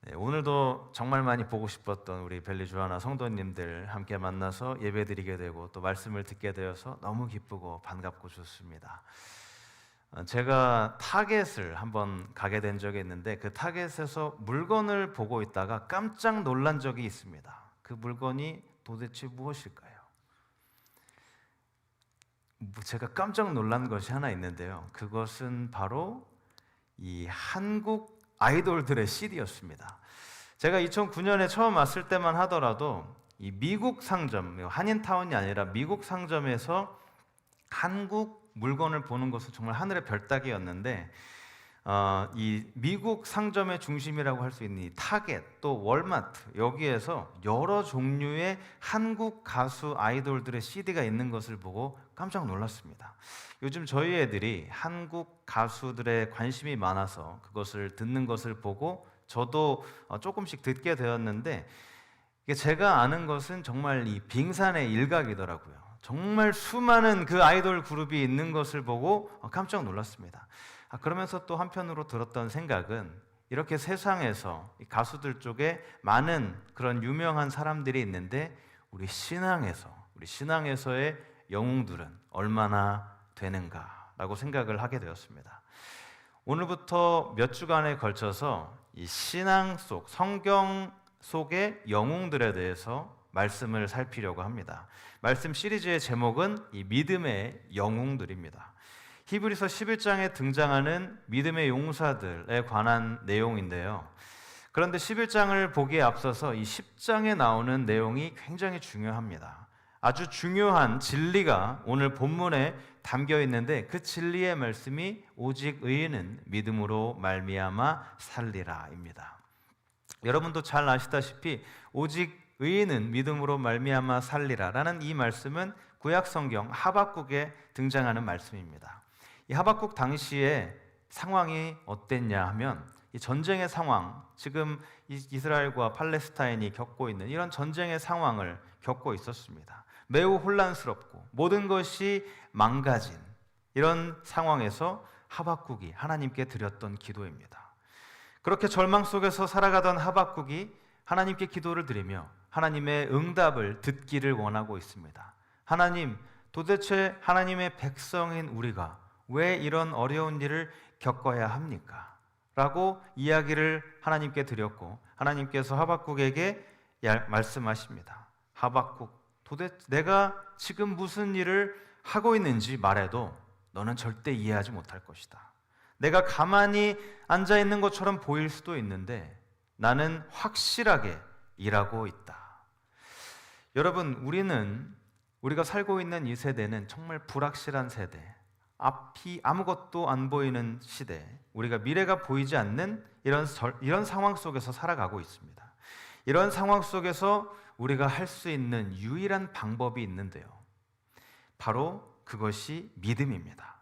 네, 오늘도 정말 많이 보고 싶었던 우리 벨리 주하나 성도님들 함께 만나서 예배드리게 되고 또 말씀을 듣게 되어서 너무 기쁘고 반갑고 좋습니다. 제가 타겟을 한번 가게 된 적이 있는데 그 타겟에서 물건을 보고 있다가 깜짝 놀란 적이 있습니다. 그 물건이 도대체 무엇일까요? 제가 깜짝 놀란 것이 하나 있는데요. 그것은 바로 이 한국 아이돌들의 CD였습니다. 제가 2009년에 처음 왔을 때만 하더라도 이 미국 상점, 한인타운이 아니라 미국 상점에서 한국 물건을 보는 것은 정말 하늘의 별 따기였는데 이 미국 상점의 중심이라고 할 수 있는 이 타겟 또 월마트 여기에서 여러 종류의 한국 가수 아이돌들의 CD가 있는 것을 보고 깜짝 놀랐습니다. 요즘 저희 애들이 한국 가수들의 관심이 많아서 그것을 듣는 것을 보고 저도 조금씩 듣게 되었는데 제가 아는 것은 정말 이 빙산의 일각이더라고요. 정말 수많은 그 아이돌 그룹이 있는 것을 보고 깜짝 놀랐습니다. 그러면서 또 한편으로 들었던 생각은 이렇게 세상에서 가수들 쪽에 많은 그런 유명한 사람들이 있는데 우리 신앙에서의 영웅들은 얼마나 되는가라고 생각을 하게 되었습니다. 오늘부터 몇 주간에 걸쳐서 이 신앙 속, 성경 속의 영웅들에 대해서 말씀을 살피려고 합니다. 말씀 시리즈의 제목은 이 믿음의 영웅들입니다. 히브리서 11장에 등장하는 믿음의 용사들에 관한 내용인데요. 그런데 11장을 보기에 앞서서 이 10장에 나오는 내용이 굉장히 중요합니다. 아주 중요한 진리가 오늘 본문에 담겨 있는데 그 진리의 말씀이 오직 의인은 믿음으로 말미암아 살리라입니다. 여러분도 잘 아시다시피 오직 의인은 믿음으로 말미암아 살리라라는 이 말씀은 구약 성경 하박국에 등장하는 말씀입니다. 이 하박국 당시에 상황이 어땠냐 하면 이 전쟁의 상황, 지금 이스라엘과 팔레스타인이 겪고 있는 이런 전쟁의 상황을 겪고 있었습니다. 매우 혼란스럽고 모든 것이 망가진 이런 상황에서 하박국이 하나님께 드렸던 기도입니다. 그렇게 절망 속에서 살아가던 하박국이 하나님께 기도를 드리며 하나님의 응답을 듣기를 원하고 있습니다. 하나님, 도대체 하나님의 백성인 우리가 왜 이런 어려운 일을 겪어야 합니까? 라고 이야기를 하나님께 드렸고 하나님께서 하박국에게 말씀하십니다. 하박국, 도대체 내가 지금 무슨 일을 하고 있는지 말해도 너는 절대 이해하지 못할 것이다. 내가 가만히 앉아 있는 것처럼 보일 수도 있는데 나는 확실하게 일하고 있다. 여러분, 우리가 살고 있는 이 세대는 정말 불확실한 세대, 앞이 아무것도 안 보이는 시대, 우리가 미래가 보이지 않는 이런 상황 속에서 살아가고 있습니다. 이런 상황 속에서 우리가 할 수 있는 유일한 방법이 있는데요. 바로 그것이 믿음입니다.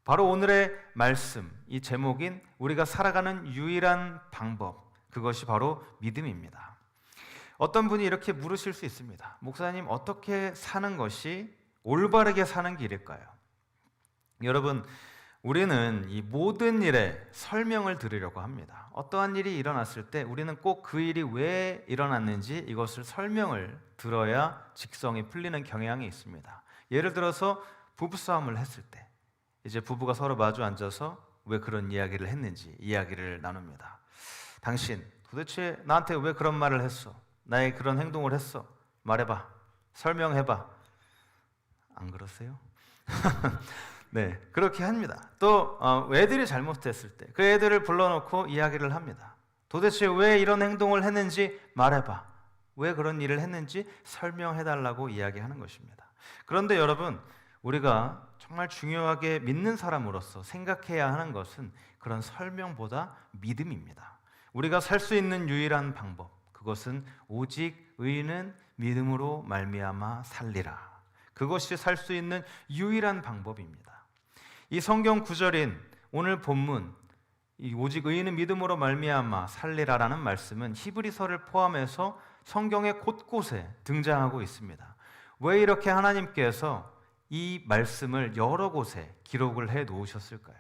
바로 오늘의 말씀, 이 제목인 우리가 살아가는 유일한 방법, 그것이 바로 믿음입니다. 어떤 분이 이렇게 물으실 수 있습니다. 목사님, 어떻게 사는 것이 올바르게 사는 길일까요? 여러분, 우리는 이 모든 일에 설명을 들으려고 합니다. 어떠한 일이 일어났을 때 우리는 꼭 그 일이 왜 일어났는지 이것을 설명을 들어야 직성이 풀리는 경향이 있습니다. 예를 들어서 부부싸움을 했을 때 이제 부부가 서로 마주 앉아서 왜 그런 이야기를 했는지 이야기를 나눕니다. 당신 도대체 나한테 왜 그런 말을 했어? 나의 그런 행동을 했어? 말해봐. 설명해봐. 안 그러세요? 네, 그렇게 합니다. 또 애들이 잘못했을 때 그 애들을 불러놓고 이야기를 합니다. 도대체 왜 이런 행동을 했는지 말해봐. 왜 그런 일을 했는지 설명해달라고 이야기하는 것입니다. 그런데 여러분, 우리가 정말 중요하게 믿는 사람으로서 생각해야 하는 것은 그런 설명보다 믿음입니다. 우리가 살 수 있는 유일한 방법, 그것은 오직 의인은 믿음으로 말미암아 살리라. 그것이 살 수 있는 유일한 방법입니다. 이 성경 구절인 오늘 본문, 이 오직 의인은 믿음으로 말미암아 살리라라는 말씀은 히브리서를 포함해서 성경의 곳곳에 등장하고 있습니다. 왜 이렇게 하나님께서 이 말씀을 여러 곳에 기록을 해 놓으셨을까요?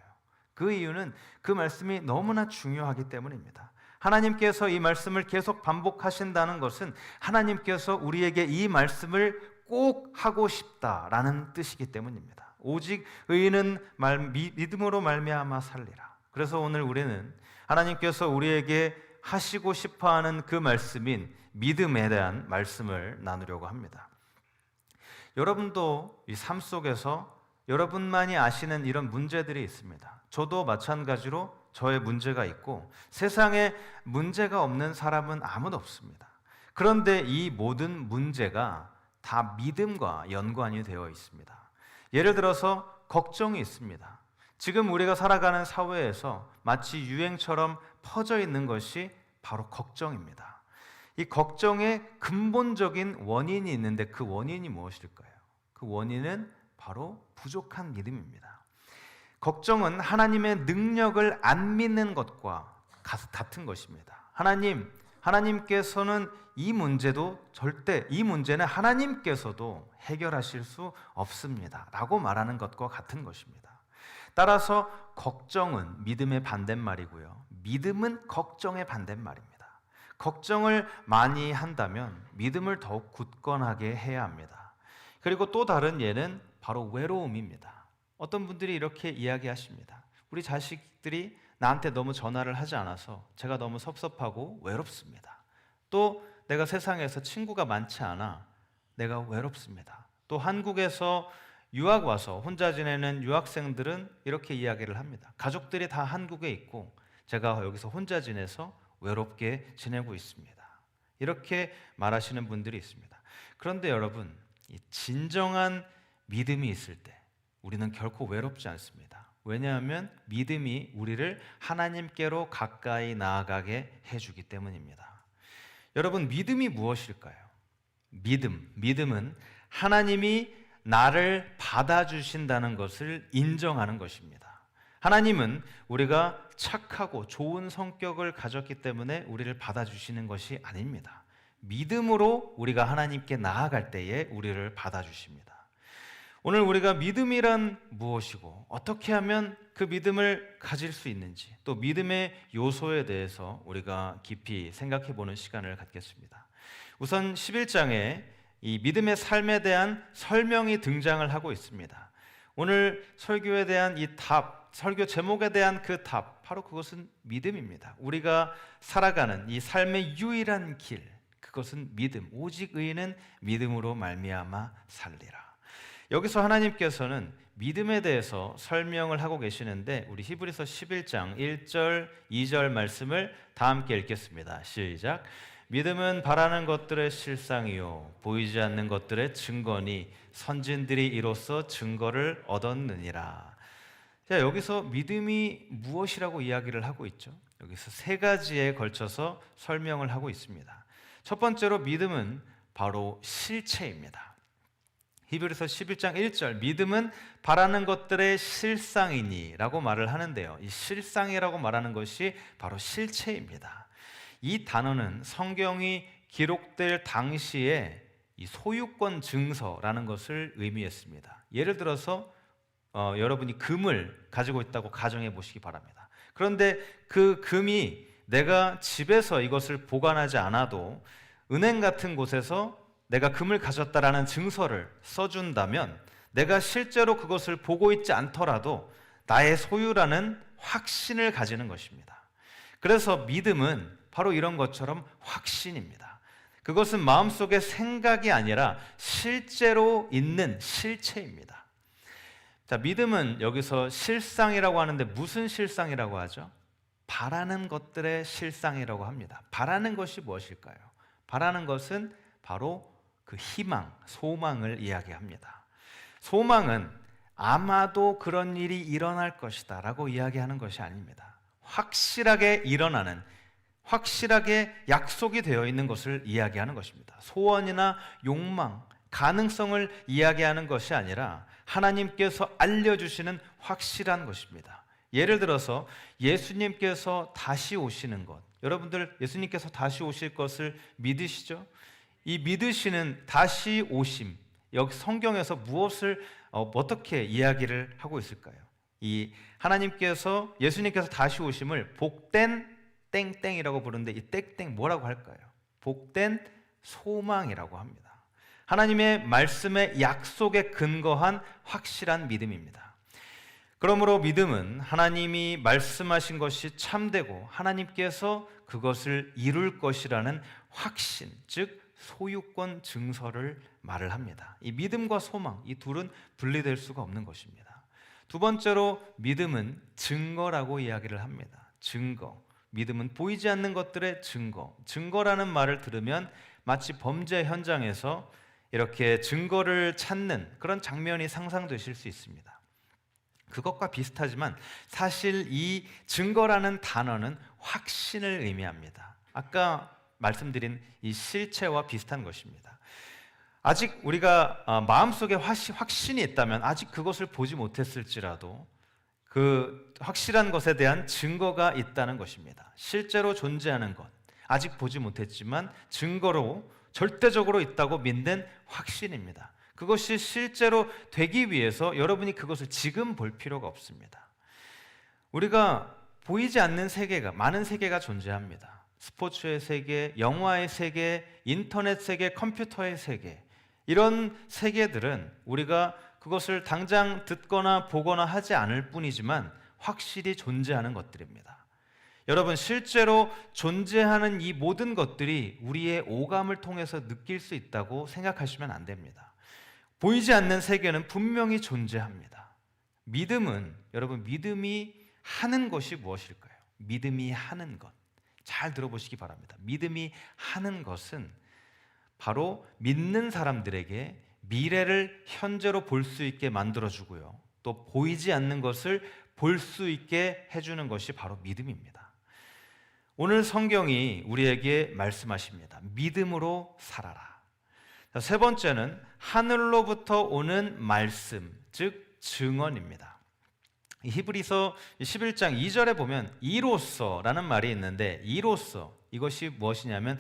그 이유는 그 말씀이 너무나 중요하기 때문입니다. 하나님께서 이 말씀을 계속 반복하신다는 것은 하나님께서 우리에게 이 말씀을 꼭 하고 싶다라는 뜻이기 때문입니다. 오직 의인은 믿음으로 말미암아 살리라. 그래서 오늘 우리는 하나님께서 우리에게 하시고 싶어하는 그 말씀인 믿음에 대한 말씀을 나누려고 합니다. 여러분도 이 삶 속에서 여러분만이 아시는 이런 문제들이 있습니다. 저도 마찬가지로 저의 문제가 있고 세상에 문제가 없는 사람은 아무도 없습니다. 그런데 이 모든 문제가 다 믿음과 연관이 되어 있습니다. 예를 들어서 걱정이 있습니다. 지금 우리가 살아가는 사회에서 마치 유행처럼 퍼져 있는 것이 바로 걱정입니다. 이 걱정의 근본적인 원인이 있는데 그 원인이 무엇일까요? 그 원인은 바로 부족한 믿음입니다. 걱정은 하나님의 능력을 안 믿는 것과 같은 것입니다. 하나님께서는 이 문제는 하나님께서도 해결하실 수 없습니다 라고 말하는 것과 같은 것입니다. 따라서 걱정은 믿음의 반대말이고요, 믿음은 걱정의 반대말입니다. 걱정을 많이 한다면 믿음을 더욱 굳건하게 해야 합니다. 그리고 또 다른 예는 바로 외로움입니다. 어떤 분들이 이렇게 이야기하십니다. 우리 자식들이 나한테 너무 전화를 하지 않아서 제가 너무 섭섭하고 외롭습니다. 또 내가 세상에서 친구가 많지 않아 내가 외롭습니다. 또 한국에서 유학 와서 혼자 지내는 유학생들은 이렇게 이야기를 합니다. 가족들이 다 한국에 있고 제가 여기서 혼자 지내서 외롭게 지내고 있습니다. 이렇게 말하시는 분들이 있습니다. 그런데 여러분, 이 진정한 믿음이 있을 때 우리는 결코 외롭지 않습니다. 왜냐하면 믿음이 우리를 하나님께로 가까이 나아가게 해주기 때문입니다. 여러분, 믿음이 무엇일까요? 믿음은 하나님이 나를 받아주신다는 것을 인정하는 것입니다. 하나님은 우리가 착하고 좋은 성격을 가졌기 때문에 우리를 받아주시는 것이 아닙니다. 믿음으로 우리가 하나님께 나아갈 때에 우리를 받아주십니다. 오늘 우리가 믿음이란 무엇이고 어떻게 하면 그 믿음을 가질 수 있는지, 또 믿음의 요소에 대해서 우리가 깊이 생각해 보는 시간을 갖겠습니다. 우선 11장에 이 믿음의 삶에 대한 설명이 등장을 하고 있습니다. 오늘 설교에 대한 이 답, 설교 제목에 대한 그 답, 바로 그것은 믿음입니다. 우리가 살아가는 이 삶의 유일한 길, 그것은 믿음. 오직 의인은 믿음으로 말미암아 살리라. 여기서 하나님께서는 믿음에 대해서 설명을 하고 계시는데 우리 히브리서 11장 1절, 2절 말씀을 다 함께 읽겠습니다. 시작. 믿음은 바라는 것들의 실상이요 보이지 않는 것들의 증거니 선진들이 이로써 증거를 얻었느니라. 자, 여기서 믿음이 무엇이라고 이야기를 하고 있죠? 여기서 세 가지에 걸쳐서 설명을 하고 있습니다. 첫 번째로 믿음은 바로 실체입니다. 히브리서 11장 1절, 믿음은 바라는 것들의 실상이니 라고 말을 하는데요, 이 실상이라고 말하는 것이 바로 실체입니다. 이 단어는 성경이 기록될 당시에 이 소유권 증서라는 것을 의미했습니다. 예를 들어서 여러분이 금을 가지고 있다고 가정해 보시기 바랍니다. 그런데 그 금이 내가 집에서 이것을 보관하지 않아도 은행 같은 곳에서 내가 금을 가졌다라는 증서를 써준다면 내가 실제로 그것을 보고 있지 않더라도 나의 소유라는 확신을 가지는 것입니다. 그래서 믿음은 바로 이런 것처럼 확신입니다. 그것은 마음속의 생각이 아니라 실제로 있는 실체입니다. 자, 믿음은 여기서 실상이라고 하는데 무슨 실상이라고 하죠? 바라는 것들의 실상이라고 합니다. 바라는 것이 무엇일까요? 바라는 것은 바로 그 희망, 소망을 이야기합니다. 소망은 아마도 그런 일이 일어날 것이다 라고 이야기하는 것이 아닙니다. 확실하게 일어나는, 확실하게 약속이 되어 있는 것을 이야기하는 것입니다. 소원이나 욕망, 가능성을 이야기하는 것이 아니라 하나님께서 알려주시는 확실한 것입니다. 예를 들어서 예수님께서 다시 오시는 것, 여러분들 예수님께서 다시 오실 것을 믿으시죠? 이 믿으시는 다시 오심, 여기 성경에서 무엇을 어떻게 이야기를 하고 있을까요? 이 하나님께서, 예수님께서 다시 오심을 복된 땡땡이라고 부르는데 이 땡땡 뭐라고 할까요? 복된 소망이라고 합니다. 하나님의 말씀의 약속에 근거한 확실한 믿음입니다. 그러므로 믿음은 하나님이 말씀하신 것이 참되고 하나님께서 그것을 이룰 것이라는 확신, 즉 소유권 증서를 말을 합니다. 이 믿음과 소망, 이 둘은 분리될 수가 없는 것입니다. 두 번째로 믿음은 증거라고 이야기를 합니다. 증거. 믿음은 보이지 않는 것들의 증거. 증거라는 말을 들으면 마치 범죄 현장에서 이렇게 증거를 찾는 그런 장면이 상상되실 수 있습니다. 그것과 비슷하지만 사실 이 증거라는 단어는 확신을 의미합니다. 아까 말씀드린 이 실체와 비슷한 것입니다. 아직 우리가 마음속에 확신이 있다면 아직 그것을 보지 못했을지라도 그 확실한 것에 대한 증거가 있다는 것입니다. 실제로 존재하는 것, 아직 보지 못했지만 증거로 절대적으로 있다고 믿는 확신입니다. 그것이 실제로 되기 위해서 여러분이 그것을 지금 볼 필요가 없습니다. 우리가 보이지 않는 세계가, 많은 세계가 존재합니다. 스포츠의 세계, 영화의 세계, 인터넷 세계, 컴퓨터의 세계, 이런 세계들은 우리가 그것을 당장 듣거나 보거나 하지 않을 뿐이지만 확실히 존재하는 것들입니다. 여러분, 실제로 존재하는 이 모든 것들이 우리의 오감을 통해서 느낄 수 있다고 생각하시면 안 됩니다. 보이지 않는 세계는 분명히 존재합니다. 믿음은, 여러분, 믿음이 하는 것이 무엇일까요? 믿음이 하는 것. 잘 들어보시기 바랍니다. 믿음이 하는 것은 바로 믿는 사람들에게 미래를 현재로 볼 수 있게 만들어주고요. 또 보이지 않는 것을 볼 수 있게 해주는 것이 바로 믿음입니다. 오늘 성경이 우리에게 말씀하십니다. 믿음으로 살아라. 세 번째는 하늘로부터 오는 말씀, 즉 증언입니다. 히브리서 11장 2절에 보면 이로써라는 말이 있는데, 이로써, 이것이 무엇이냐면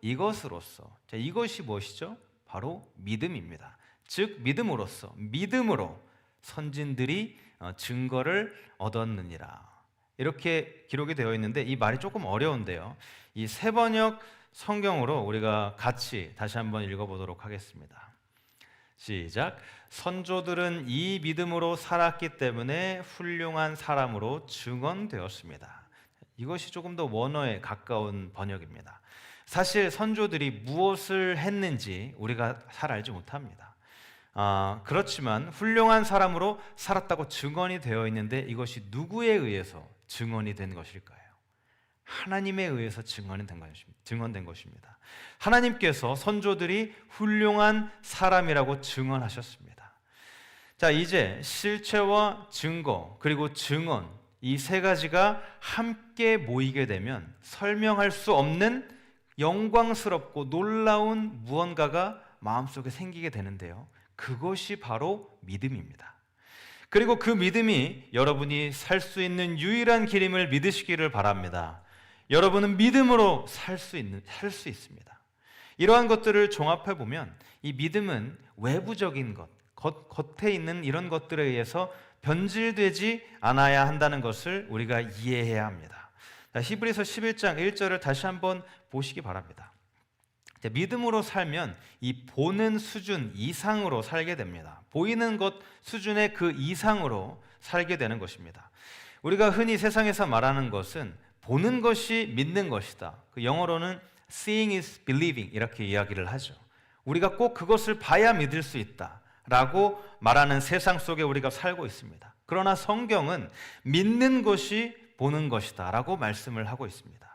이것으로써. 자, 이것이 무엇이죠? 바로 믿음입니다. 즉 믿음으로써, 믿음으로 선진들이 증거를 얻었느니라. 이렇게 기록이 되어 있는데 이 말이 조금 어려운데요. 이 세번역 성경으로 우리가 같이 다시 한번 읽어보도록 하겠습니다. 시작. 선조들은 이 믿음으로 살았기 때문에 훌륭한 사람으로 증언되었습니다. 이것이 조금 더 원어에 가까운 번역입니다. 사실 선조들이 무엇을 했는지 우리가 잘 알지 못합니다. 그렇지만 훌륭한 사람으로 살았다고 증언이 되어 있는데 이것이 누구에 의해서 증언이 된 것일까요? 하나님에 의해서 증언된 것입니다. 하나님께서 선조들이 훌륭한 사람이라고 증언하셨습니다. 자, 이제 실체와 증거 그리고 증언, 이 세 가지가 함께 모이게 되면 설명할 수 없는 영광스럽고 놀라운 무언가가 마음속에 생기게 되는데요. 그것이 바로 믿음입니다. 그리고 그 믿음이 여러분이 살 수 있는 유일한 길임을 믿으시기를 바랍니다. 여러분은 믿음으로 살 수 있습니다. 이러한 것들을 종합해 보면 이 믿음은 외부적인 것, 겉에 있는 이런 것들에 의해서 변질되지 않아야 한다는 것을 우리가 이해해야 합니다. 히브리서 11장 1절을 다시 한번 보시기 바랍니다. 믿음으로 살면 이 보는 수준 이상으로 살게 됩니다. 보이는 것 수준의 그 이상으로 살게 되는 것입니다. 우리가 흔히 세상에서 말하는 것은 보는 것이 믿는 것이다. 그 영어로는 seeing is believing 이렇게 이야기를 하죠. 우리가 꼭 그것을 봐야 믿을 수 있다라고 말하는 세상 속에 우리가 살고 있습니다. 그러나 성경은 믿는 것이 보는 것이다 라고 말씀을 하고 있습니다.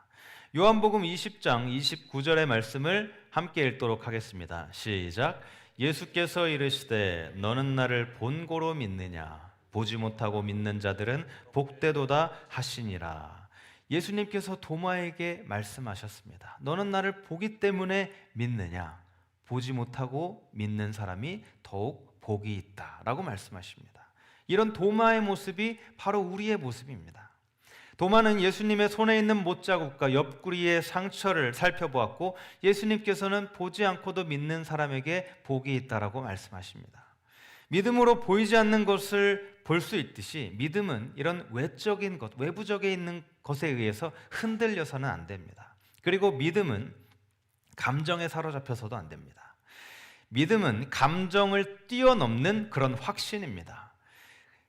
요한복음 20장 29절의 말씀을 함께 읽도록 하겠습니다. 시작. 예수께서 이르시되 너는 나를 본고로 믿느냐? 보지 못하고 믿는 자들은 복되도다 하시니라. 예수님께서 도마에게 말씀하셨습니다. 너는 나를 보기 때문에 믿느냐? 보지 못하고 믿는 사람이 더욱 복이 있다라고 말씀하십니다. 이런 도마의 모습이 바로 우리의 모습입니다. 도마는 예수님의 손에 있는 못자국과 옆구리의 상처를 살펴보았고 예수님께서는 보지 않고도 믿는 사람에게 복이 있다라고 말씀하십니다. 믿음으로 보이지 않는 것을 볼 수 있듯이 믿음은 이런 외적인 것, 외부적에 있는 것에 의해서 흔들려서는 안 됩니다. 그리고 믿음은 감정에 사로잡혀서도 안 됩니다. 믿음은 감정을 뛰어넘는 그런 확신입니다.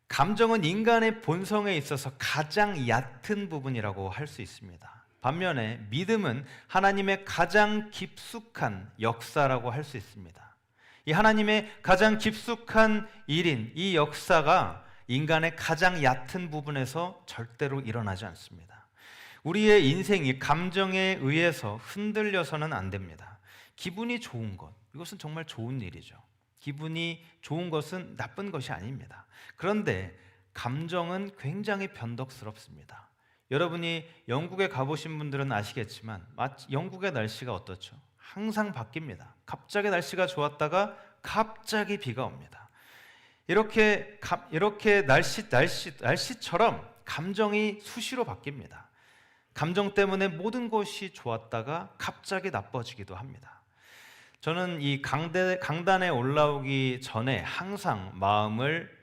감정은 인간의 본성에 있어서 가장 얕은 부분이라고 할 수 있습니다. 반면에 믿음은 하나님의 가장 깊숙한 역사라고 할 수 있습니다. 이 하나님의 가장 깊숙한 일인 이 역사가 인간의 가장 얕은 부분에서 절대로 일어나지 않습니다. 우리의 인생이 감정에 의해서 흔들려서는 안 됩니다. 기분이 좋은 것, 이것은 정말 좋은 일이죠. 기분이 좋은 것은 나쁜 것이 아닙니다. 그런데 감정은 굉장히 변덕스럽습니다. 여러분이 영국에 가보신 분들은 아시겠지만 영국의 날씨가 어떻죠? 항상 바뀝니다. 갑자기 날씨가 좋았다가 갑자기 비가 옵니다. 이렇게 날씨처럼 감정이 수시로 바뀝니다. 감정 때문에 모든 것이 좋았다가 갑자기 나빠지기도 합니다. 저는 이 강단에 올라오기 전에 항상 마음을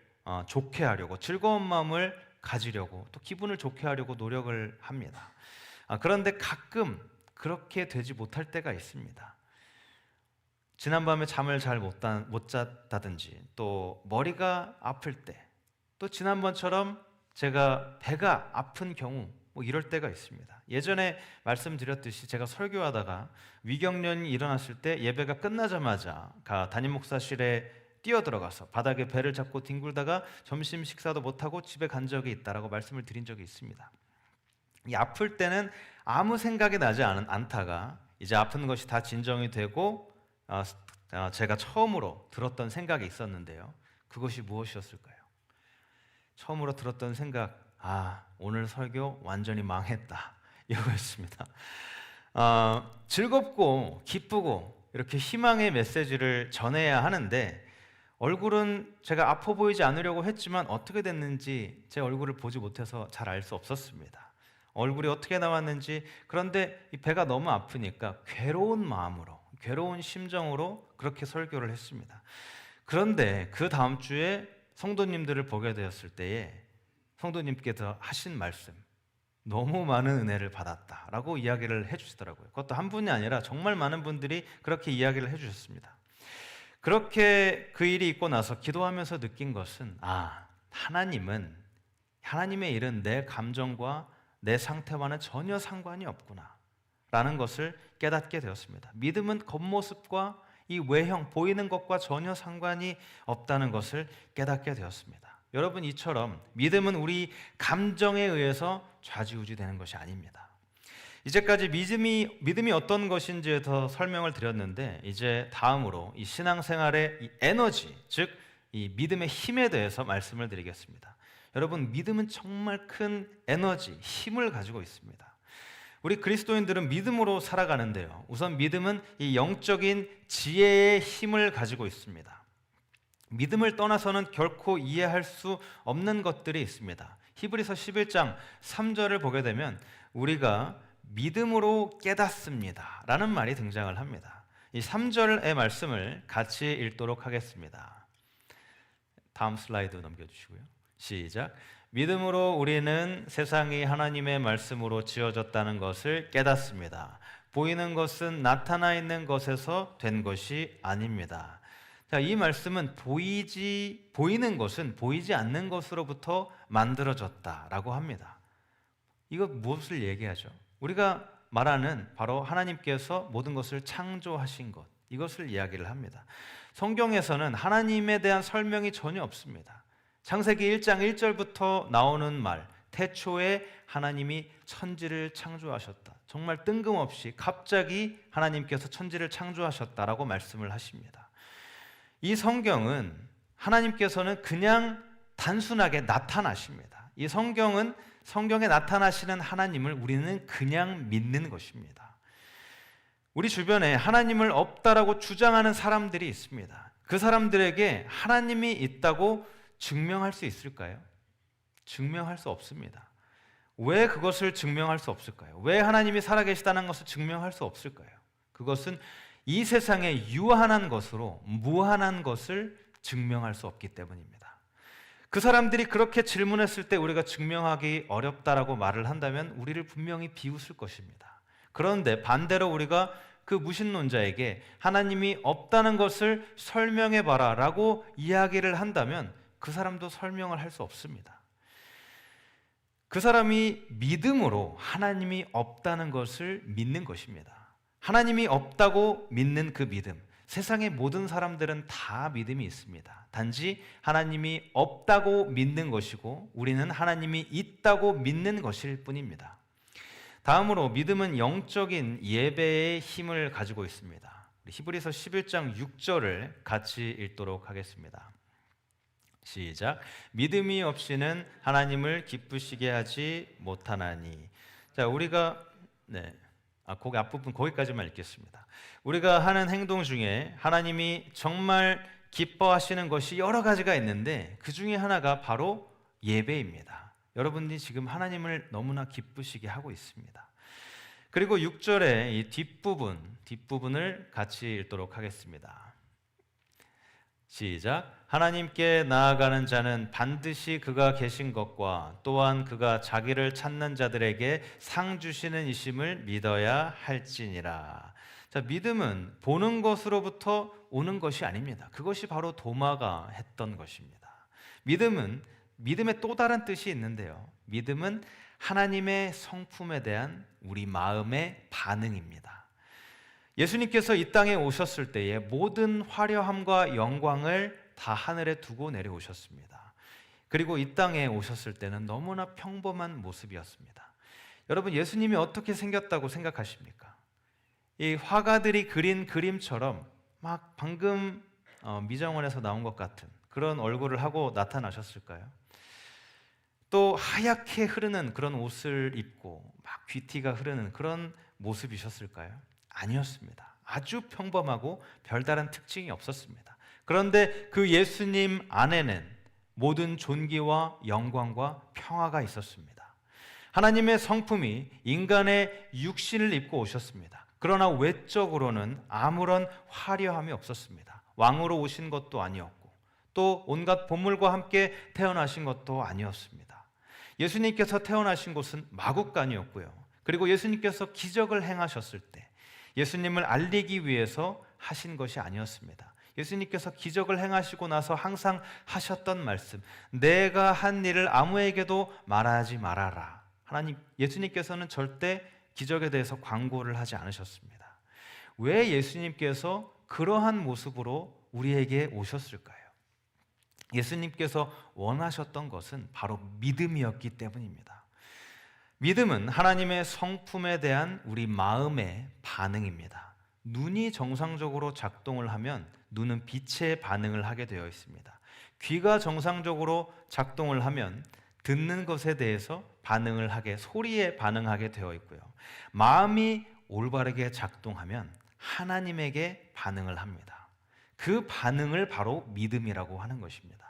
좋게 하려고, 즐거운 마음을 가지려고, 또 기분을 좋게 하려고 노력을 합니다. 그런데 가끔 그렇게 되지 못할 때가 있습니다. 지난밤에 잠을 잘 못 잤다든지, 또 머리가 아플 때, 또 지난번처럼 제가 배가 아픈 경우, 이럴 때가 있습니다. 예전에 말씀드렸듯이 제가 설교하다가 위경련이 일어났을 때 예배가 끝나자마자 담임 목사실에 뛰어들어가서 바닥에 배를 잡고 뒹굴다가 점심 식사도 못하고 집에 간 적이 있다라고 말씀을 드린 적이 있습니다. 이 아플 때는 아무 생각이 나지 않다가 이제 아픈 것이 다 진정이 되고 제가 처음으로 들었던 생각이 있었는데요. 그것이 무엇이었을까요? 처음으로 들었던 생각, 오늘 설교 완전히 망했다, 이거였습니다. 즐겁고 기쁘고 이렇게 희망의 메시지를 전해야 하는데 얼굴은 제가 아파 보이지 않으려고 했지만 어떻게 됐는지 제 얼굴을 보지 못해서 잘 알 수 없었습니다. 얼굴이 어떻게 나왔는지. 그런데 이 배가 너무 아프니까 괴로운 마음으로, 괴로운 심정으로 그렇게 설교를 했습니다. 그런데 그 다음 주에 성도님들을 보게 되었을 때에 성도님께서 하신 말씀, 너무 많은 은혜를 받았다라고 이야기를 해주시더라고요. 그것도 한 분이 아니라 정말 많은 분들이 그렇게 이야기를 해주셨습니다. 그렇게 그 일이 있고 나서 기도하면서 느낀 것은 하나님의 일은 내 감정과 내 상태와는 전혀 상관이 없구나 라는 것을 깨닫게 되었습니다. 믿음은 겉모습과 이 외형, 보이는 것과 전혀 상관이 없다는 것을 깨닫게 되었습니다. 여러분, 이처럼 믿음은 우리 감정에 의해서 좌지우지되는 것이 아닙니다. 이제까지 믿음이 어떤 것인지에 더 설명을 드렸는데, 이제 다음으로 이 신앙생활의 이 에너지, 즉 이 믿음의 힘에 대해서 말씀을 드리겠습니다. 여러분, 믿음은 정말 큰 에너지, 힘을 가지고 있습니다. 우리 그리스도인들은 믿음으로 살아가는데요, 우선 믿음은 이 영적인 지혜의 힘을 가지고 있습니다. 믿음을 떠나서는 결코 이해할 수 없는 것들이 있습니다. 히브리서 11장 3절을 보게 되면 우리가 믿음으로 깨닫습니다 라는 말이 등장을 합니다. 이 3절의 말씀을 같이 읽도록 하겠습니다. 다음 슬라이드 넘겨주시고요. 시작. 믿음으로 우리는 세상이 하나님의 말씀으로 지어졌다는 것을 깨닫습니다. 보이는 것은 나타나 있는 것에서 된 것이 아닙니다. 자, 이 말씀은 보이는 것은 보이지 않는 것으로부터 만들어졌다라고 합니다. 이거 무엇을 얘기하죠? 우리가 말하는 바로 하나님께서 모든 것을 창조하신 것, 이것을 이야기를 합니다. 성경에서는 하나님에 대한 설명이 전혀 없습니다. 창세기 1장 1절부터 나오는 말, 태초에 하나님이 천지를 창조하셨다. 정말 뜬금없이 갑자기 하나님께서 천지를 창조하셨다라고 말씀을 하십니다. 이 성경은 하나님께서는 그냥 단순하게 나타나십니다. 이 성경은 성경에 나타나시는 하나님을 우리는 그냥 믿는 것입니다. 우리 주변에 하나님을 없다라고 주장하는 사람들이 있습니다. 그 사람들에게 하나님이 있다고 증명할 수 있을까요? 증명할 수 없습니다. 왜 그것을 증명할 수 없을까요? 왜 하나님이 살아계시다는 것을 증명할 수 없을까요? 그것은 이 세상에 유한한 것으로 무한한 것을 증명할 수 없기 때문입니다. 그 사람들이 그렇게 질문했을 때 우리가 증명하기 어렵다라고 말을 한다면 우리를 분명히 비웃을 것입니다. 그런데 반대로 우리가 그 무신론자에게 하나님이 없다는 것을 설명해 봐라 라고 이야기를 한다면 그 사람도 설명을 할 수 없습니다. 그 사람이 믿음으로 하나님이 없다는 것을 믿는 것입니다. 하나님이 없다고 믿는 그 믿음, 세상의 모든 사람들은 다 믿음이 있습니다. 단지 하나님이 없다고 믿는 것이고 우리는 하나님이 있다고 믿는 것일 뿐입니다. 다음으로 믿음은 영적인 예배의 힘을 가지고 있습니다. 히브리서 11장 6절을 같이 읽도록 하겠습니다. 시작. 믿음이 없이는 하나님을 기쁘시게 하지 못하나니. 자, 우리가 거기 앞부분 거기까지만 읽겠습니다. 우리가 하는 행동 중에 하나님이 정말 기뻐하시는 것이 여러 가지가 있는데 그 중에 하나가 바로 예배입니다. 여러분들이 지금 하나님을 너무나 기쁘시게 하고 있습니다. 그리고 6절의 이 뒷부분을 같이 읽도록 하겠습니다. 시작. 하나님께 나아가는 자는 반드시 그가 계신 것과 또한 그가 자기를 찾는 자들에게 상 주시는 이심을 믿어야 할지니라. 자, 믿음은 보는 것으로부터 오는 것이 아닙니다. 그것이 바로 도마가 했던 것입니다. 믿음의 또 다른 뜻이 있는데요. 믿음은 하나님의 성품에 대한 우리 마음의 반응입니다. 예수님께서 이 땅에 오셨을 때에 모든 화려함과 영광을 다 하늘에 두고 내려오셨습니다. 그리고 이 땅에 오셨을 때는 너무나 평범한 모습이었습니다. 여러분, 예수님이 어떻게 생겼다고 생각하십니까? 이 화가들이 그린 그림처럼 막 방금 미장원에서 나온 것 같은 그런 얼굴을 하고 나타나셨을까요? 또 하얗게 흐르는 그런 옷을 입고 막 귀티가 흐르는 그런 모습이셨을까요? 아니었습니다. 아주 평범하고 별다른 특징이 없었습니다. 그런데 그 예수님 안에는 모든 존귀와 영광과 평화가 있었습니다. 하나님의 성품이 인간의 육신을 입고 오셨습니다. 그러나 외적으로는 아무런 화려함이 없었습니다. 왕으로 오신 것도 아니었고 또 온갖 보물과 함께 태어나신 것도 아니었습니다. 예수님께서 태어나신 곳은 마국간이었고요. 그리고 예수님께서 기적을 행하셨을 때 예수님을 알리기 위해서 하신 것이 아니었습니다. 예수님께서 기적을 행하시고 나서 항상 하셨던 말씀, 내가 한 일을 아무에게도 말하지 말아라. 예수님께서는 절대 기적에 대해서 광고를 하지 않으셨습니다. 왜 예수님께서 그러한 모습으로 우리에게 오셨을까요? 예수님께서 원하셨던 것은 바로 믿음이었기 때문입니다. 믿음은 하나님의 성품에 대한 우리 마음의 반응입니다. 눈이 정상적으로 작동을 하면 눈은 빛에 반응을 하게 되어 있습니다. 귀가 정상적으로 작동을 하면 듣는 것에 대해서 반응을 하게, 소리에 반응하게 되어 있고요. 마음이 올바르게 작동하면 하나님에게 반응을 합니다. 그 반응을 바로 믿음이라고 하는 것입니다.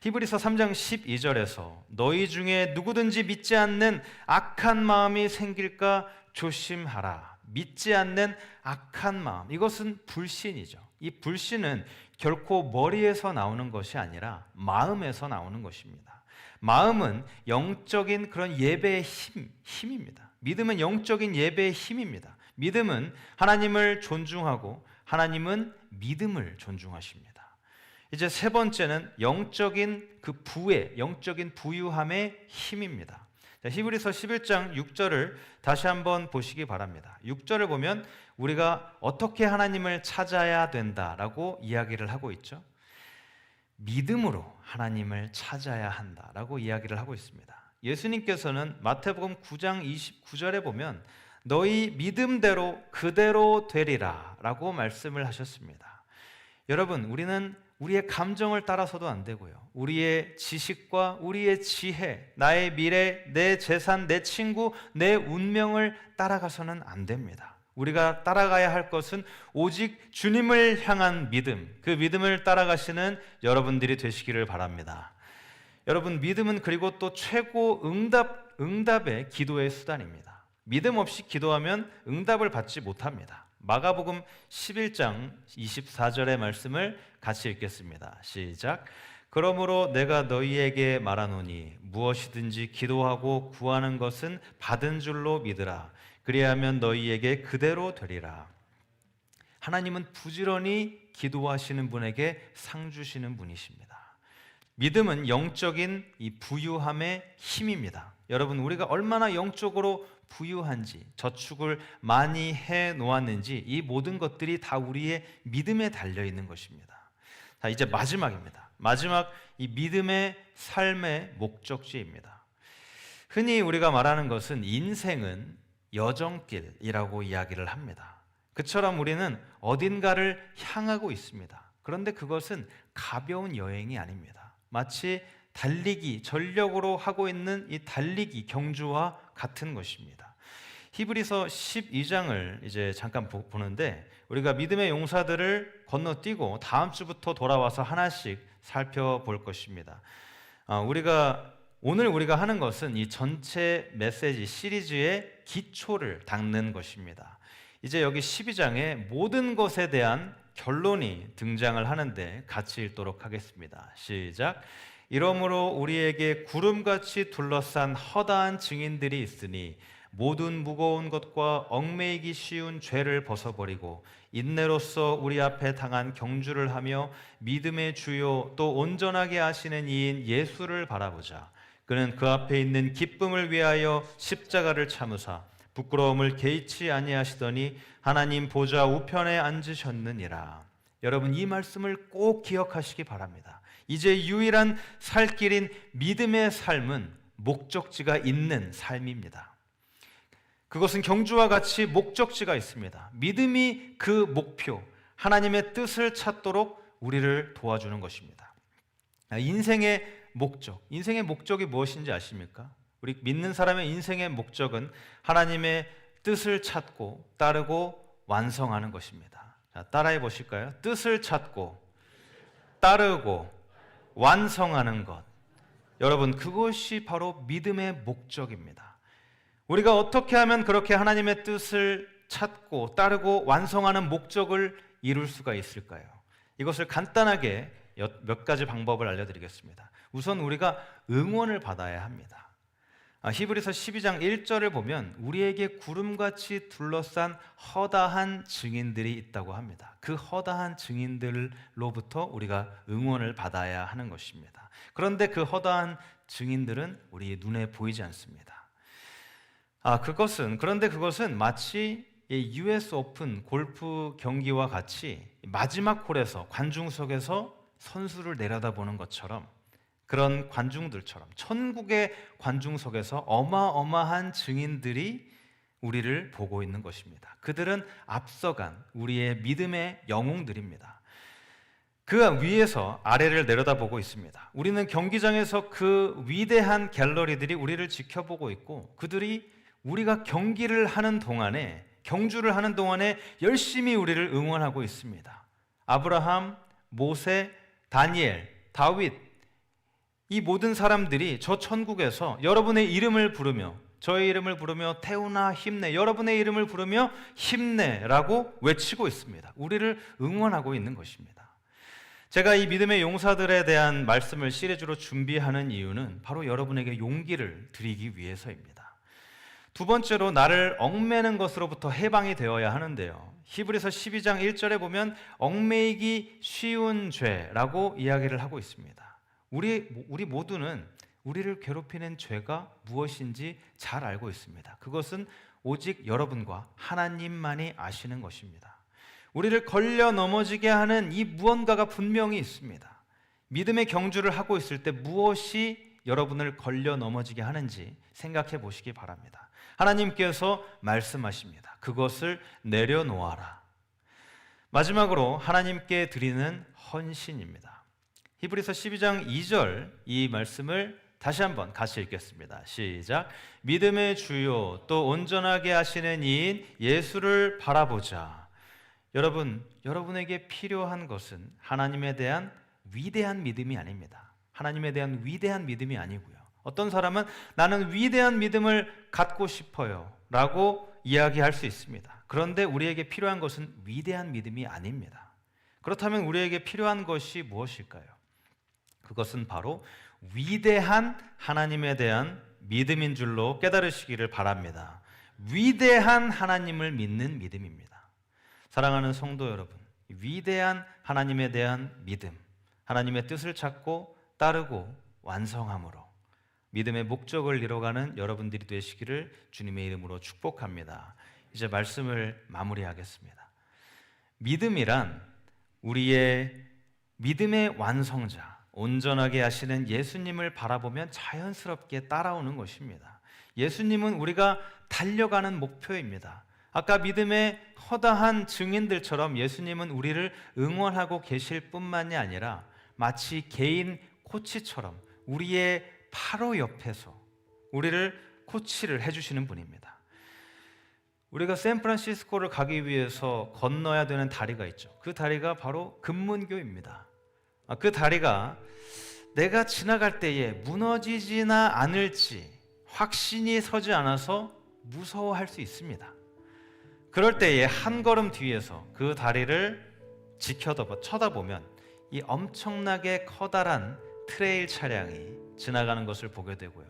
히브리서 3장 12절에서 너희 중에 누구든지 믿지 않는 악한 마음이 생길까 조심하라. 믿지 않는 악한 마음, 이것은 불신이죠. 이 불신은 결코 머리에서 나오는 것이 아니라 마음에서 나오는 것입니다. 마음은 영적인 그런 예배의 힘입니다. 믿음은 영적인 예배의 힘입니다. 믿음은 하나님을 존중하고 하나님은 믿음을 존중하십니다. 이제 세 번째는 영적인 그 부의, 영적인 부유함의 힘입니다. 히브리서 11장 6절을 다시 한번 보시기 바랍니다. 6절을 보면 우리가 어떻게 하나님을 찾아야 된다라고 이야기를 하고 있죠. 믿음으로 하나님을 찾아야 한다라고 이야기를 하고 있습니다. 예수님께서는 마태복음 9장 29절에 보면 너희 믿음대로 그대로 되리라 라고 말씀을 하셨습니다. 여러분, 우리는 우리의 감정을 따라서도 안 되고요. 우리의 지식과 우리의 지혜, 나의 미래, 내 재산, 내 친구, 내 운명을 따라가서는 안 됩니다. 우리가 따라가야 할 것은 오직 주님을 향한 믿음, 그 믿음을 따라가시는 여러분들이 되시기를 바랍니다. 여러분, 믿음은 그리고 또 최고 응답의 기도의 수단입니다. 믿음 없이 기도하면 응답을 받지 못합니다. 마가복음 11장 24절의 말씀을 같이 읽겠습니다. 시작. 그러므로 내가 너희에게 말하노니 무엇이든지 기도하고 구하는 것은 받은 줄로 믿으라. 그리하면 너희에게 그대로 되리라. 하나님은 부지런히 기도하시는 분에게 상 주시는 분이십니다. 믿음은 영적인 이 부유함의 힘입니다. 여러분, 우리가 얼마나 영적으로 부유한지, 저축을 많이 해 놓았는지, 이 모든 것들이 다 우리의 믿음에 달려 있는 것입니다. 자, 이제 마지막입니다. 마지막 이 믿음의 삶의 목적지입니다. 흔히 우리가 말하는 것은 인생은 여정길이라고 이야기를 합니다. 그처럼 우리는 어딘가를 향하고 있습니다. 그런데 그것은 가벼운 여행이 아닙니다. 마치 달리기, 전력으로 하고 있는 이 달리기 경주와 같은 것입니다. 히브리서 12장을 이제 잠깐 보는데, 우리가 믿음의 용사들을 건너뛰고 다음 주부터 돌아와서 하나씩 살펴볼 것입니다. 오늘 우리가 하는 것은 이 전체 메시지 시리즈의 기초를 닦는 것입니다. 이제 여기 12장에 모든 것에 대한 결론이 등장을 하는데 같이 읽도록 하겠습니다. 시작. 이러므로 우리에게 구름같이 둘러싼 허다한 증인들이 있으니 모든 무거운 것과 얽매이기 쉬운 죄를 벗어버리고 인내로써 우리 앞에 당한 경주를 하며 믿음의 주요 또 온전하게 하시는 이인 예수를 바라보자. 그는 그 앞에 있는 기쁨을 위하여 십자가를 참으사 부끄러움을 개의치 아니하시더니 하나님 보좌 우편에 앉으셨느니라. 여러분, 이 말씀을 꼭 기억하시기 바랍니다. 이제 유일한 살 길인 믿음의 삶은 목적지가 있는 삶입니다. 그것은 경주와 같이 목적지가 있습니다. 믿음이 그 목표, 하나님의 뜻을 찾도록 우리를 도와주는 것입니다. 인생의 목적이 무엇인지 아십니까? 우리 믿는 사람의 인생의 목적은 하나님의 뜻을 찾고 따르고 완성하는 것입니다. 자, 따라해 보실까요? 뜻을 찾고 따르고 완성하는 것. 여러분, 그것이 바로 믿음의 목적입니다. 우리가 어떻게 하면 그렇게 하나님의 뜻을 찾고 따르고 완성하는 목적을 이룰 수가 있을까요? 이것을 간단하게 몇 가지 방법을 알려드리겠습니다. 우선 우리가 응원을 받아야 합니다. 히브리서 12장 1절을 보면 우리에게 구름같이 둘러싼 허다한 증인들이 있다고 합니다. 그 허다한 증인들로부터 우리가 응원을 받아야 하는 것입니다. 그런데 그 허다한 증인들은 우리 눈에 보이지 않습니다. 그런데 그것은 마치 US 오픈 골프 경기와 같이 마지막 홀에서 관중석에서 선수를 내려다보는 것처럼, 그런 관중들처럼 천국의 관중석에서 어마어마한 증인들이 우리를 보고 있는 것입니다. 그들은 앞서간 우리의 믿음의 영웅들입니다. 그 위에서 아래를 내려다보고 있습니다. 우리는 경기장에서 그 위대한 갤러리들이 우리를 지켜보고 있고, 그들이 우리가 경주를 하는 동안에 열심히 우리를 응원하고 있습니다. 아브라함, 모세, 다니엘, 다윗, 이 모든 사람들이 저 천국에서 여러분의 이름을 부르며, 저의 이름을 부르며 태우나 힘내, 여러분의 이름을 부르며 힘내라고 외치고 있습니다. 우리를 응원하고 있는 것입니다. 제가 이 믿음의 용사들에 대한 말씀을 시리즈로 준비하는 이유는 바로 여러분에게 용기를 드리기 위해서입니다. 두 번째로, 나를 얽매는 것으로부터 해방이 되어야 하는데요. 히브리서 12장 1절에 보면 얽매이기 쉬운 죄라고 이야기를 하고 있습니다. 우리 모두는 우리를 괴롭히는 죄가 무엇인지 잘 알고 있습니다. 그것은 오직 여러분과 하나님만이 아시는 것입니다. 우리를 걸려 넘어지게 하는 이 무언가가 분명히 있습니다. 믿음의 경주를 하고 있을 때 무엇이 여러분을 걸려 넘어지게 하는지 생각해 보시기 바랍니다. 하나님께서 말씀하십니다. 그것을 내려놓아라. 마지막으로 하나님께 드리는 헌신입니다. 히브리서 12장 2절, 이 말씀을 다시 한번 같이 읽겠습니다. 시작. 믿음의 주요 또 온전하게 하시는 이인 예수를 바라보자. 여러분에게 필요한 것은 하나님에 대한 위대한 믿음이 아닙니다. 하나님에 대한 위대한 믿음이 아니고요. 어떤 사람은 나는 위대한 믿음을 갖고 싶어요 라고 이야기할 수 있습니다. 그런데 우리에게 필요한 것은 위대한 믿음이 아닙니다. 그렇다면 우리에게 필요한 것이 무엇일까요? 그것은 바로 위대한 하나님에 대한 믿음인 줄로 깨달으시기를 바랍니다. 위대한 하나님을 믿는 믿음입니다. 사랑하는 성도 여러분, 위대한 하나님에 대한 믿음, 하나님의 뜻을 찾고 따르고 완성함으로 믿음의 목적을 이뤄가는 여러분들이 되시기를 주님의 이름으로 축복합니다. 이제 말씀을 마무리하겠습니다. 믿음이란 우리의 믿음의 완성자, 온전하게 하시는 예수님을 바라보면 자연스럽게 따라오는 것입니다. 예수님은 우리가 달려가는 목표입니다. 아까 믿음의 허다한 증인들처럼 예수님은 우리를 응원하고 계실 뿐만이 아니라 마치 개인 코치처럼 우리의 바로 옆에서 우리를 코치를 해주시는 분입니다. 우리가 샌프란시스코를 가기 위해서 건너야 되는 다리가 있죠. 그 다리가 바로 금문교입니다. 그 다리가 내가 지나갈 때에 무너지지나 않을지 확신이 서지 않아서 무서워할 수 있습니다. 그럴 때에 한 걸음 뒤에서 그 다리를 쳐다보면 이 엄청나게 커다란 트레일 차량이 지나가는 것을 보게 되고요.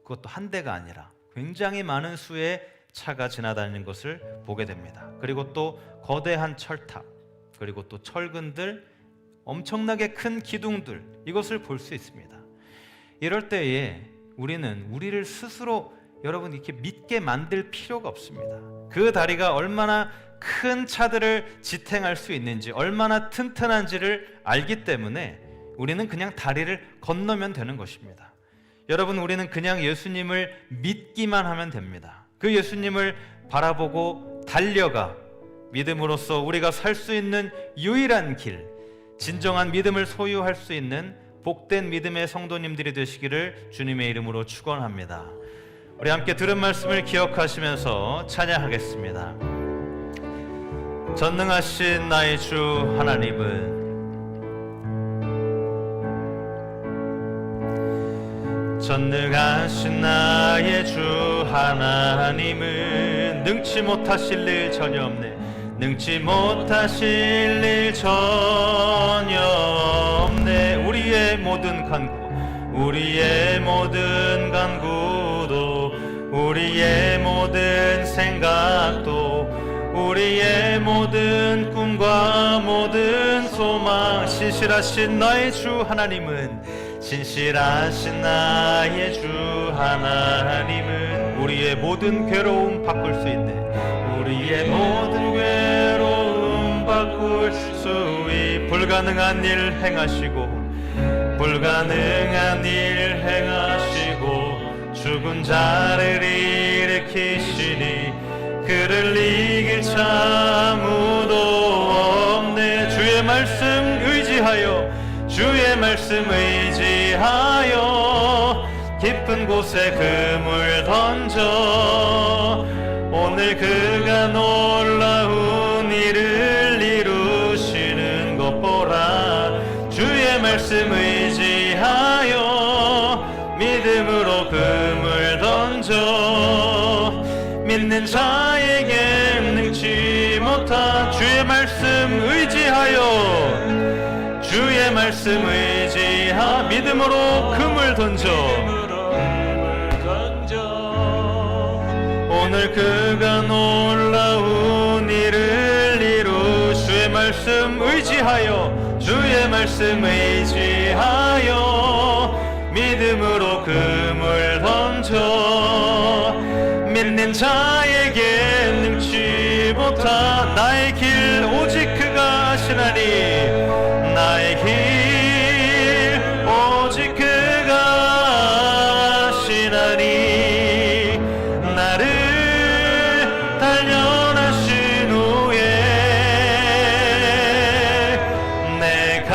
그것도 한 대가 아니라 굉장히 많은 수의 차가 지나다니는 것을 보게 됩니다. 그리고 또 거대한 철탑, 그리고 또 철근들, 엄청나게 큰 기둥들, 이것을 볼 수 있습니다. 이럴 때에 우리는 우리를 스스로 여러분 이렇게 믿게 만들 필요가 없습니다. 그 다리가 얼마나 큰 차들을 지탱할 수 있는지, 얼마나 튼튼한지를 알기 때문에 우리는 그냥 다리를 건너면 되는 것입니다. 여러분, 우리는 그냥 예수님을 믿기만 하면 됩니다. 그 예수님을 바라보고 달려가 믿음으로써 우리가 살 수 있는 유일한 길, 진정한 믿음을 소유할 수 있는 복된 믿음의 성도님들이 되시기를 주님의 이름으로 축원합니다. 우리 함께 들은 말씀을 기억하시면서 찬양하겠습니다. 전능하신 나의 주 하나님은 전능하신 나의 주 하나님은 능치 못하실 일 전혀 없네. 능치 못하실 일 전혀 없네. 우리의 모든 간구도 우리의 모든 생각도 우리의 모든 꿈과 모든 소망, 신실하신 나의 주 하나님은 우리의 모든 괴로움 바꿀 수 있네. 우리의 모든 괴로움 바꿀 수 있네. 불가능한 일 행하시고 죽은 자를 일으키시니 그를 이길 자 아무도 없네. 주의 말씀 의지하여 깊은 곳에 금을 던져 오늘 그가 놀라운 일을 이루시는 것 보라. 주의 말씀 의지하여 믿음으로 금을 던져 믿는 자에게 능치 못한 주의 말씀 의지하 믿음으로 금을 던져 오늘 그가 놀라운 일을 이루 주의 말씀 의지하여 믿음으로 금을 던져 믿는 자에게 능치 못한 나의 길 오직 그가 아시나니 나의 길 오직 그가 아시나니 나를 단련하신 후에 내가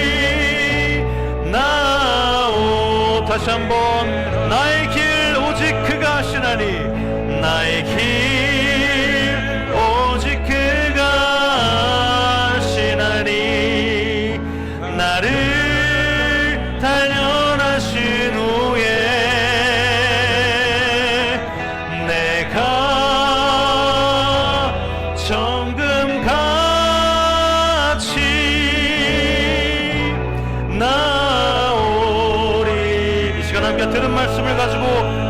정금같이 나오. 다시 한번 나의 길 오직 그가 아시나니 나의 길 오직 그가 아시나니 나를 단련하신 후에 내가 정금 함께 들은 말씀을 가지고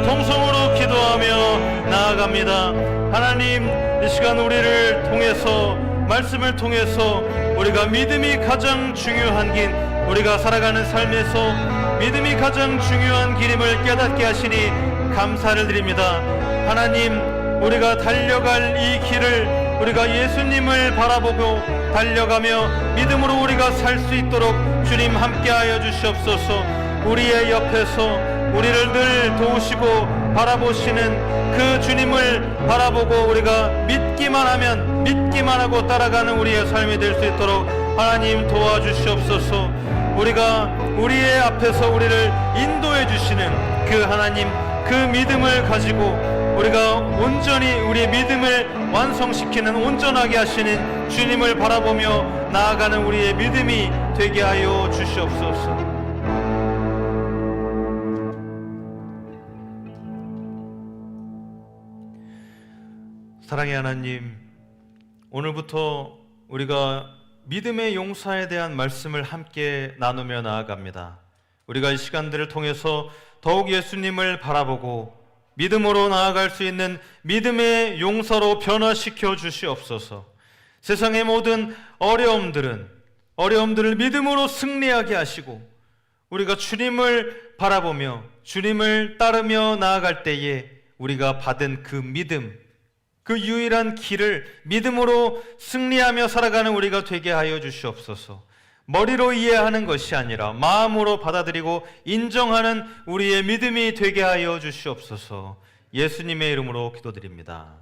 통성으로 기도하며 나아갑니다. 하나님, 이 시간 우리를 통해서, 말씀을 통해서 우리가 믿음이 가장 중요한 길, 우리가 살아가는 삶에서 믿음이 가장 중요한 길임을 깨닫게 하시니 감사를 드립니다. 하나님, 우리가 달려갈 이 길을 우리가 예수님을 바라보고 달려가며 믿음으로 우리가 살 수 있도록 주님 함께하여 주시옵소서. 우리의 옆에서 우리를 늘 도우시고 바라보시는 그 주님을 바라보고 우리가 믿기만 하면 믿기만 하고 따라가는 우리의 삶이 될 수 있도록 하나님 도와주시옵소서. 우리가 우리의 앞에서 우리를 인도해 주시는 그 하나님, 그 믿음을 가지고 우리가 온전히 우리의 믿음을 완성시키는, 온전하게 하시는 주님을 바라보며 나아가는 우리의 믿음이 되게 하여 주시옵소서. 사랑의 하나님, 오늘부터 우리가 믿음의 용사에 대한 말씀을 함께 나누며 나아갑니다. 우리가 이 시간들을 통해서 더욱 예수님을 바라보고 믿음으로 나아갈 수 있는 믿음의 용사로 변화시켜 주시옵소서. 세상의 모든 어려움들을 믿음으로 승리하게 하시고 우리가 주님을 바라보며 주님을 따르며 나아갈 때에 우리가 받은 그 믿음, 그 유일한 길을 믿음으로 승리하며 살아가는 우리가 되게 하여 주시옵소서. 머리로 이해하는 것이 아니라 마음으로 받아들이고 인정하는 우리의 믿음이 되게 하여 주시옵소서. 예수님의 이름으로 기도드립니다.